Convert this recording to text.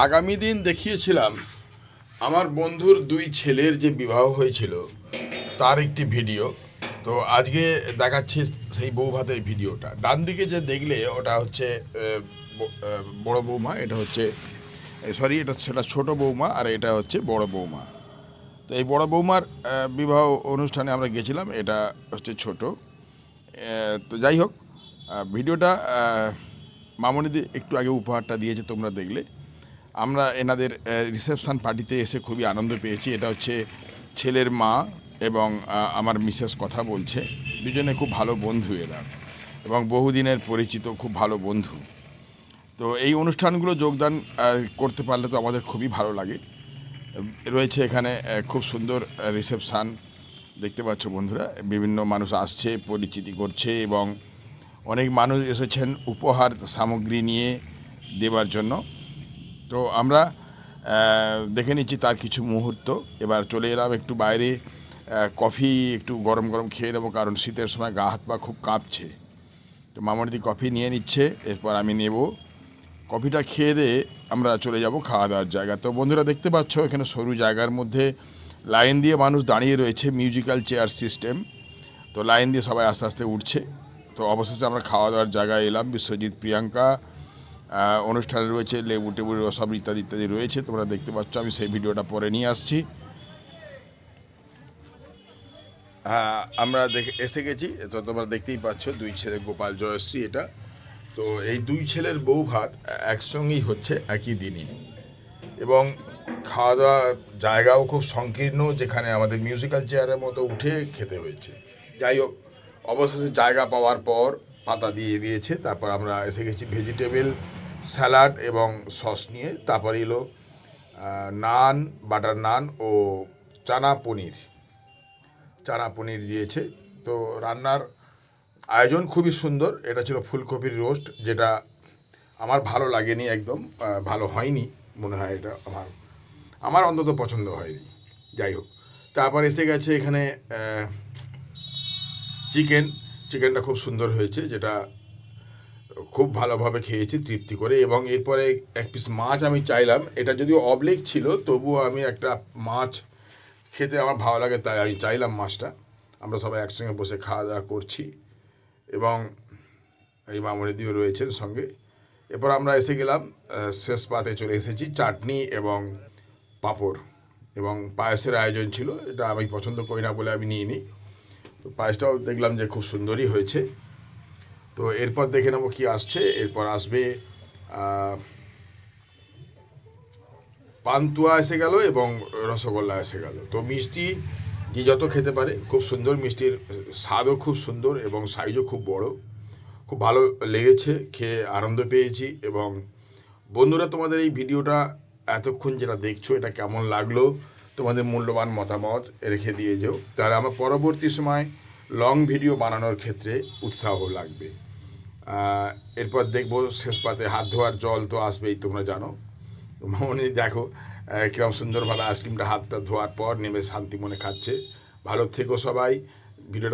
আগামী দিন দেখিয়েছিলাম আমার বন্ধুর দুই ছেলের যে বিবাহ হয়েছিল তার একটি ভিডিও। তো আজকে দেখাচ্ছি সেই বউ ভাতের ভিডিওটা। ডান দিকে যে দেখলে ওটা হচ্ছে বড় বৌমা, এটা হচ্ছে সরি, এটা সেটা ছোট বৌমা, আর এটা হচ্ছে বড় বৌমা। তো এই বড় বৌমার বিবাহ অনুষ্ঠানে আমরা গেছিলাম, এটা হচ্ছে ছোট। তো যাই হোক, ভিডিওটা মামনিদি একটু আগে উপহারটা দিয়েছে, তোমরা দেখলে। আমরা এনাদের রিসেপশান পার্টিতে এসে খুবই আনন্দ পেয়েছি। এটা হচ্ছে ছেলের মা এবং আমার মিসেস কথা বলছে। দুজনে খুব ভালো বন্ধু এরা, এবং বহুদিনের পরিচিত, খুব ভালো বন্ধু। তো এই অনুষ্ঠানগুলো যোগদান করতে পারলে তো আমাদের খুবই ভালো লাগে। রয়েছে এখানে খুব সুন্দর রিসেপশান, দেখতে পাচ্ছ বন্ধুরা। বিভিন্ন মানুষ আসছে, পরিচিতি করছে, এবং অনেক মানুষ এসেছেন উপহার সামগ্রী নিয়ে দেবার জন্য। তো আমরা দেখে নিচ্ছি তার কিছু মুহূর্ত। এবার চলে এলাম একটু বাইরে, কফি একটু গরম গরম খেয়ে নেবো, কারণ শীতের সময় গা হাত পা খুব কাঁপছে। তো মামনিদি কফি নিয়ে নিচ্ছে, এরপর আমি নেব। কফিটা খেয়ে দিয়ে আমরা চলে যাব খাওয়া দাওয়ার জায়গা। তো বন্ধুরা দেখতে পাচ্ছ এখানে সরু জায়গার মধ্যে লাইন দিয়ে মানুষ দাঁড়িয়ে রয়েছে, মিউজিক্যাল চেয়ার সিস্টেম। তো লাইন দিয়ে সবাই আস্তে আস্তে উঠছে। তো অবশেষে আমরা খাওয়া দাওয়ার জায়গায় এলাম। বিশ্বজিৎ, প্রিয়াঙ্কা অনুষ্ঠানে রয়েছে, লেবু টেবু সব ইত্যাদি ইত্যাদি রয়েছে, তোমরা দেখতে পাচ্ছ। আমি সেই ভিডিওটা পরে নিয়ে আসছি। আমরা এসে গেছি। তো তোমরা দেখতেই পাচ্ছ দুই ছেলে, গোপাল, জয়শ্রী, এটা। তো এই দুই ছেলের বউ ভাত একসঙ্গেই হচ্ছে একই দিনই, এবং খাওয়া দাওয়া জায়গাও খুব সংকীর্ণ, যেখানে আমাদের মিউজিক্যাল চেয়ারের মতো উঠে খেতে হয়েছে। যাই হোক, অবশেষে জায়গা পাওয়ার পর পাতা দিয়ে দিয়েছে। তারপর আমরা এসে গেছি ভেজিটেবল স্যালাড এবং সস নিয়ে। তারপর এলো নান, বাটার নান ও চানা পনির দিয়েছে। তো রান্নার আয়োজন খুবই সুন্দর। এটা ছিল ফুলকপির রোস্ট, যেটা আমার ভালো লাগেনি, একদম ভালো হয়নি মনে হয়। এটা আমার অন্তত পছন্দ হয়নি। যাই হোক, তারপর এসে গেছে এখানে চিকেনটা খুব সুন্দর হয়েছে, যেটা খুব ভালোভাবে খেয়েছি তৃপ্তি করে। এবং এরপরে এক পিস মাছ আমি চাইলাম। এটা যদিও অবলিক ছিল, তবুও আমি একটা মাছ খেতে আমার ভালো লাগে, তাই আমি চাইলাম মাছটা। আমরা সবাই একসঙ্গে বসে খাওয়া দাওয়া করছি, এবং এই মামনিদিও রয়েছেন সঙ্গে। এরপর আমরা এসে গেলাম শেষ পাতে, চলে এসেছি চাটনি এবং পাঁপড় এবং পায়েসের আয়োজন ছিল। এটা আমি পছন্দ করি না বলে আমি নিইনি। তো পায়েসটাও দেখলাম যে খুব সুন্দরই হয়েছে। তো এরপর দেখে নেবো কি আসছে। এরপর আসবে পান্তুয়া এসে গেল এবং রসগোল্লা এসে গেল। তো মিষ্টি যে যত খেতে পারে, খুব সুন্দর মিষ্টির স্বাদও খুব সুন্দর এবং সাইজও খুব বড়। খুব ভালো লেগেছে, খেয়ে আনন্দ পেয়েছি। এবং বন্ধুরা, তোমাদের এই ভিডিওটা এতক্ষণ যেটা দেখছো, এটা কেমন লাগলো, তোমাদের মূল্যবান মতামত রেখে দিয়ে যেও, তাহলে আমার পরবর্তী সময় লং ভিডিও বানানোর ক্ষেত্রে উৎসাহ লাগবে। এরপর দেখবো শেষ পাতে হাত ধোয়ার জল তো আসবেই, তোমরা জানো। মামনি দেখো কিরম সুন্দরভাবে আইসক্রিমটা হাতটা ধোয়ার পর নেমে শান্তি মনে খাচ্ছে। ভালো থেকো সবাই। ভিডিওটা